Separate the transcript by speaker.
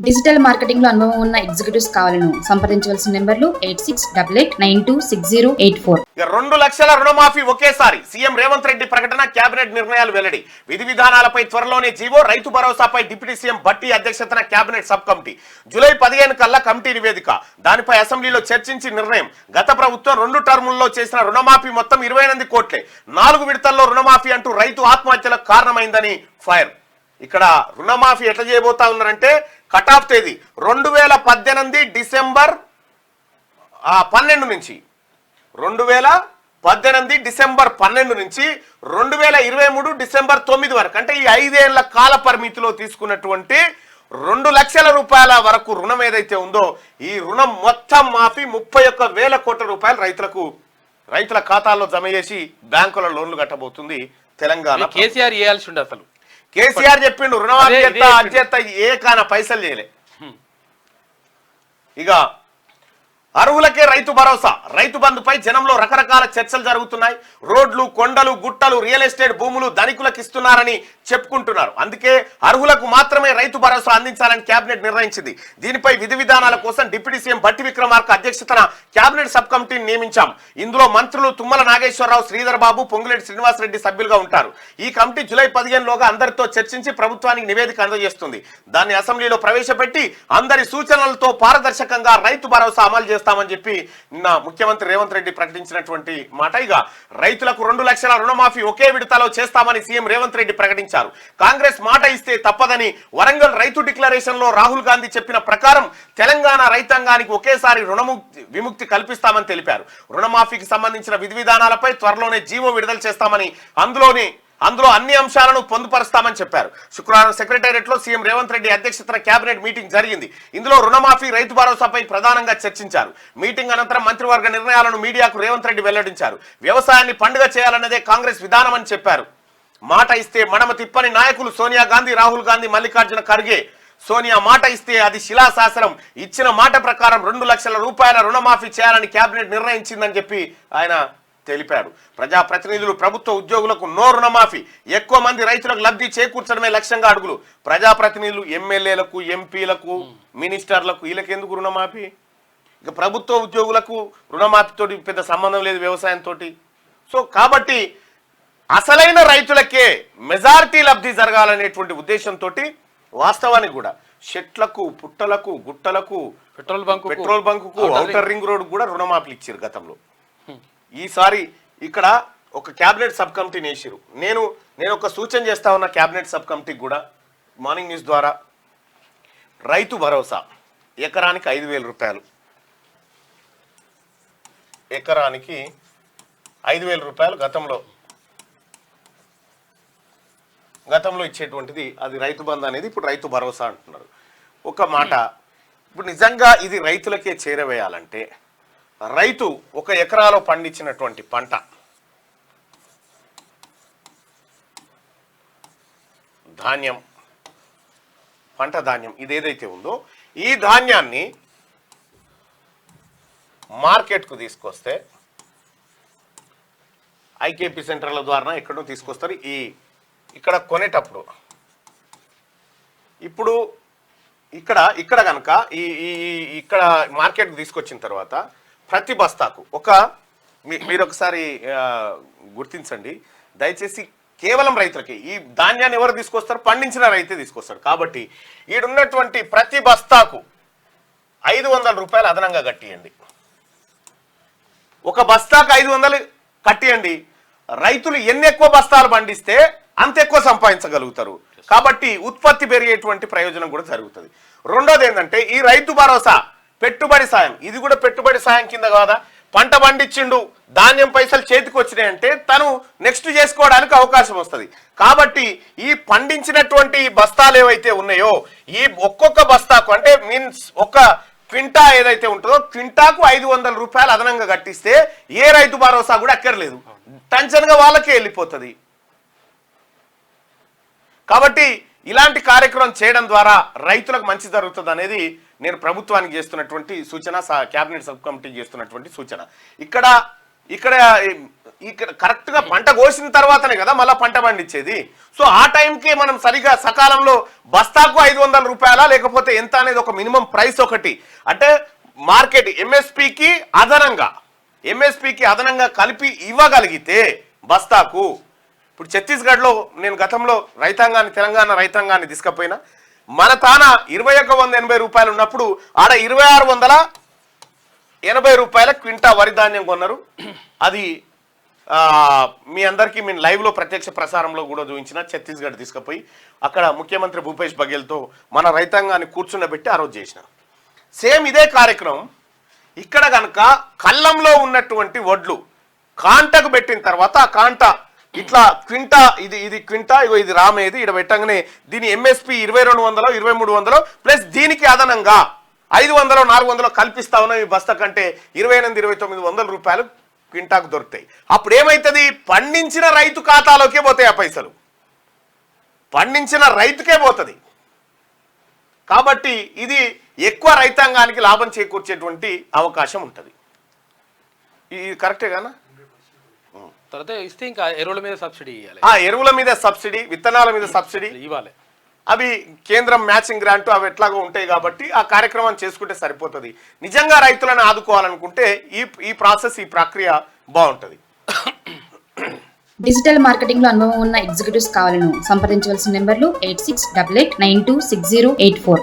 Speaker 1: Digital marketing లో అనుభవం ఉన్న ఎగ్జిక్యూటివ్స్ కావాలను సంప్రదించవలసిన నెంబర్లు 8688926084.
Speaker 2: 2 లక్షల రుణమాఫీ ఒకేసారి సీఎం రేవంత్ రెడ్డి ప్రకటన, కేబినెట్ నిర్ణయాలు వెల్లడి. విధి విధానాలపై త్వరలోనే జీవో. రైతు భరోసాపై డిప్యూటీ సీఎం భట్టి అధ్యక్షతన కేబినెట్ సబ్ కమిటీ. జూలై 15 కల్లా కమిటీ నివేదిక. దానిపై అసెంబ్లీలో చర్చించి నిర్ణయం. గత ప్రభుత్వం 2 టర్ముల్లో చేసిన రుణమాఫీ మొత్తం 28 కోట్లే. 4 విడతల్లో రుణమాఫీ అంటూ రైతు ఆత్మహత్యలకు కారణమైందని ఫైర్. ఇక్కడ రుణమాఫీ ఎట్లా చేయబోతా ఉన్నారంటే కట్ ఆఫ్ తేదీ 2018 డిసెంబర్ 12 నుంచి 2018 డిసెంబర్ 12 నుంచి 2023 డిసెంబర్ 9 వరకు, అంటే ఈ 5 ఏళ్ల కాల పరిమితిలో తీసుకున్నటువంటి 2 లక్షల రూపాయల వరకు రుణం ఏదైతే ఉందో ఈ రుణం మొత్తం మాఫీ 31,000 కోట్ల రూపాయలు రైతుల ఖాతాల్లో జమ చేసి బ్యాంకుల లోన్లు కట్టబోతుంది తెలంగాణ.
Speaker 3: కేసీఆర్ చేయాల్సి ఉండే అసలు.
Speaker 2: కేసీఆర్ చెప్పిండు రుణమాఫీ అధ్యత ఏ కాన పైసలు చేయలే. ఇక అర్హులకే రైతు భరోసా. రైతు బంధుపై జనంలో రకరకాల చర్చలు జరుగుతున్నాయి. రోడ్లు, కొండలు, గుట్టలు, రియల్ ఎస్టేట్ భూములు ధనికులకు ఇస్తున్నారని చెప్పుకుంటున్నారు. అందుకే అర్హులకు మాత్రమే రైతు భరోసా అందించాలని కేబినెట్ నిర్ణయించింది. దీనిపై విధి విధానాల కోసం డిప్యూటీ సీఎం భట్టి విక్రమార్క అధ్యక్షతన కేబినెట్ సబ్ కమిటీని నియమించాం. ఇందులో మంత్రులు తుమ్మల నాగేశ్వరరావు, శ్రీధర్ బాబు, పొంగులేటి శ్రీనివాసరెడ్డి సభ్యులుగా ఉంటారు. ఈ కమిటీ జూలై 15 లోగా అందరితో చర్చించి ప్రభుత్వానికి నివేదిక అందజేస్తుంది. దాన్ని అసెంబ్లీలో ప్రవేశపెట్టి అందరి సూచనలతో పారదర్శకంగా రైతు భరోసా అమలు చేస్తామని చెప్పి నిన్న ముఖ్యమంత్రి రేవంత్ రెడ్డి ప్రకటించినటువంటి మాట. ఇక రైతులకు 2 లక్షల రుణమాఫీ ఒకే విడతలో చేస్తామని సీఎం రేవంత్ రెడ్డి ప్రకటించారు. కాంగ్రెస్ మాట ఇస్తే తప్పదని వరంగల్ రైతు డిక్లరేషన్ లో రాహుల్ గాంధీ చెప్పిన ప్రకారం తెలంగాణ రైతాంగానికి ఒకేసారి విముక్తి కల్పిస్తామని తెలిపారు. రుణమాఫీకి సంబంధించిన విధి విధానాలపై త్వరలోనే జీవో విడుదల చేస్తామని, అందులో అన్ని అంశాలను పొందుపరుస్తామని చెప్పారు. శుక్రవారం సెక్రటేరియట్ లో సీఎం రేవంత్ రెడ్డి అధ్యక్షతన కేబినెట్ మీటింగ్ జరిగింది. ఇందులో రుణమాఫీ, రైతు భరోసాపై ప్రధానంగా చర్చించారు. మీటింగ్ అనంతరం మంత్రివర్గ నిర్ణయాలను మీడియాకు రేవంత్ రెడ్డి వెల్లడించారు. వ్యవసాయాన్ని పండుగ చేయాలన్నదే కాంగ్రెస్ విధానం అని చెప్పారు. మాట ఇస్తే మడమ తిప్పని నాయకులు సోనియా గాంధీ, రాహుల్ గాంధీ, మల్లికార్జున ఖర్గే. సోనియా మాట ఇస్తే అది శిలాశాసనం. ఇచ్చిన మాట ప్రకారం 2 లక్షల రూపాయల రుణమాఫీ చేయాలని కేబినెట్ నిర్ణయించిందని చెప్పి ఆయన తెలిపారు. ప్రజాప్రతినిధులు, ప్రభుత్వ ఉద్యోగులకు నో రుణమాఫీ, ఎక్కువ మంది రైతులకు లబ్ధి చేకూర్చడమే లక్ష్యంగా అడుగులు. ప్రజాప్రతినిధులు, ఎమ్మెల్యేలకు, ఎంపీలకు, మినిస్టర్లకు వీళ్ళకెందుకు రుణమాఫీ? ఇక ప్రభుత్వ ఉద్యోగులకు రుణమాఫీతో పెద్ద సంబంధం లేదు వ్యవసాయంతో. సో కాబట్టి అసలైన రైతులకే మెజారిటీ లబ్ధి జరగాలనేటువంటి ఉద్దేశంతో వాస్తవానికి కూడా షెట్లకు, పుట్టలకు, గుట్టలకు, పెట్రోల్ బంకుకు, ఔటర్ రింగ్ రోడ్ కూడా రుణమాఫీలు ఇచ్చారు గతంలో. ఈసారి ఇక్కడ ఒక కేబినెట్ సబ్ కమిటీని వేసారు. నేను ఒక సూచన చేస్తా ఉన్న కేబినెట్ సబ్ కమిటీకి కూడా మార్నింగ్ న్యూస్ ద్వారా, రైతు భరోసా ఎకరానికి 5,000 రూపాయలు, ఎకరానికి 5,000 రూపాయలు గతంలో ఇచ్చేటువంటిది అది రైతు బంధు అనేది ఇప్పుడు రైతు భరోసా అంటున్నారు. ఒక మాట, ఇప్పుడు నిజంగా ఇది రైతులకే చేరవేయాలంటే రైతు 1 ఎకరాలో పండించినటువంటి పంట ధాన్యం ఇదేదైతే ఉందో ఈ ధాన్యాన్ని మార్కెట్కు తీసుకొస్తే ఐకేపీ సెంటర్ల ద్వారా ఎక్కడో తీసుకొస్తారు. ఇక్కడ కొనేటప్పుడు ఇప్పుడు ఇక్కడ కనుక ఇక్కడ మార్కెట్కి తీసుకొచ్చిన తర్వాత ప్రతి బస్తాకు మీరు ఒకసారి గుర్తించండి దయచేసి, కేవలం రైతులకి ఈ ధాన్యాన్ని ఎవరు తీసుకొస్తారు? పండించిన రైతే తీసుకొస్తారు. కాబట్టి ఈడున్నటువంటి ప్రతి బస్తాకు 500 రూపాయలు అదనంగా కట్టియండి. ఒక బస్తాకు 500 కట్టియండి. రైతులు ఎన్ని ఎక్కువ బస్తాలు పండిస్తే అంత ఎక్కువ సంపాదించగలుగుతారు. కాబట్టి ఉత్పత్తి పెరిగేటువంటి ప్రయోజనం కూడా జరుగుతుంది. రెండోది ఏంటంటే ఈ రైతు భరోసా పెట్టుబడి సాయం, ఇది కూడా పెట్టుబడి సాయం కింద కాదా? పంట పండించిండు, ధాన్యం పైసలు చేతికి వచ్చినాయంటే తను నెక్స్ట్ చేసుకోవడానికి అవకాశం వస్తుంది. కాబట్టి ఈ పండించినటువంటి బస్తాలు ఏవైతే ఉన్నాయో ఈ ఒక్కొక్క బస్తాకు అంటే మీన్స్ ఒక క్వింటా ఏదైతే ఉంటుందో క్వింటాకు 500 రూపాయలు అదనంగా కట్టిస్తే ఏ రైతు భరోసా కూడా అక్కర్లేదు, టెన్షన్గా వాళ్ళకే వెళ్ళిపోతుంది. కాబట్టి ఇలాంటి కార్యక్రమం చేయడం ద్వారా రైతులకు మంచి జరుగుతుంది అనేది నేను ప్రభుత్వానికి చేస్తున్నటువంటి సూచన, కేబినెట్ సబ్ కమిటీకి చేస్తున్నటువంటి సూచన. ఇక్కడ ఇక్కడ కరెక్ట్ గా పంట కోసిన తర్వాతనే కదా మళ్ళీ పంట పండించేది. సో ఆ టైంకి మనం సరిగా సకాలంలో బస్తాకు 500 రూపాయల లేకపోతే ఎంత అనేది ఒక మినిమం ప్రైస్ ఒకటి అంటే మార్కెట్ ఎంఎస్పికి అదనంగా కలిపి ఇవ్వగలిగితే బస్తాకు. ఇప్పుడు ఛత్తీస్గఢ్లో నేను గతంలో తెలంగాణ రైతాంగాన్ని తీసుకపోయినా మన తాన 2180 రూపాయలు ఉన్నప్పుడు ఆడ 2680 రూపాయల క్వింటా వరి ధాన్యం కొన్నారు. అది మీ అందరికీ నేను లైవ్లో ప్రత్యక్ష ప్రసారంలో కూడా చూపించిన. ఛత్తీస్గఢ్ తీసుకుపోయి అక్కడ ముఖ్యమంత్రి భూపేష్ బఘేల్తో మన రైతాంగాన్ని కూర్చుండబెట్టి ఆ రోజు చేసిన సేమ్ ఇదే కార్యక్రమం. ఇక్కడ కనుక కళ్ళంలో ఉన్నటువంటి వడ్లు కాంటకు పెట్టిన తర్వాత ఆ కాంట ఇట్లా క్వింటా ఇది క్వింటా ఇగో ఇది రామేది ఇక్కడ పెట్టగానే దీని ఎంఎస్పి 2200 2300 ప్లస్ దీనికి అదనంగా 500 400 కల్పిస్తా ఉన్న ఈ బస్తా కంటే 28-2900 రూపాయలు క్వింటాకు దొరుకుతాయి. అప్పుడు ఏమైతుంది, పండించిన రైతు ఖాతాలోకే పోతాయి ఆ పైసలు, పండించిన రైతుకే పోతుంది. కాబట్టి ఇది ఎక్కువ రైతాంగానికి లాభం చేకూర్చేటువంటి అవకాశం ఉంటుంది. ఇది కరెక్టే కదా.
Speaker 3: తర్వాత ఇస్తే ఇంకా ఎరువుల మీద సబ్సిడీ ఇవ్వాలి.
Speaker 2: ఎరువుల మీద సబ్సిడీ, విత్తనాల మీద సబ్సిడీ
Speaker 3: ఇవ్వాలి.
Speaker 2: అవి కేంద్రం మ్యాచింగ్ గ్రాంట్ అవి ఎట్లాగో ఉంటాయి కాబట్టి ఆ కార్యక్రమం చేసుకుంటే సరిపోతుంది. నిజంగా రైతులను ఆదుకోవాలనుకుంటే ఈ ప్రాసెస్ ఈ ప్రక్రియ బాగుంటుంది.
Speaker 1: డిజిటల్ మార్కెటింగ్ లో అనుభవం ఉన్న ఎగ్జిక్యూటివ్స్ కావాలను సంప్రదించవలసిన నెంబర్లు 8688926084.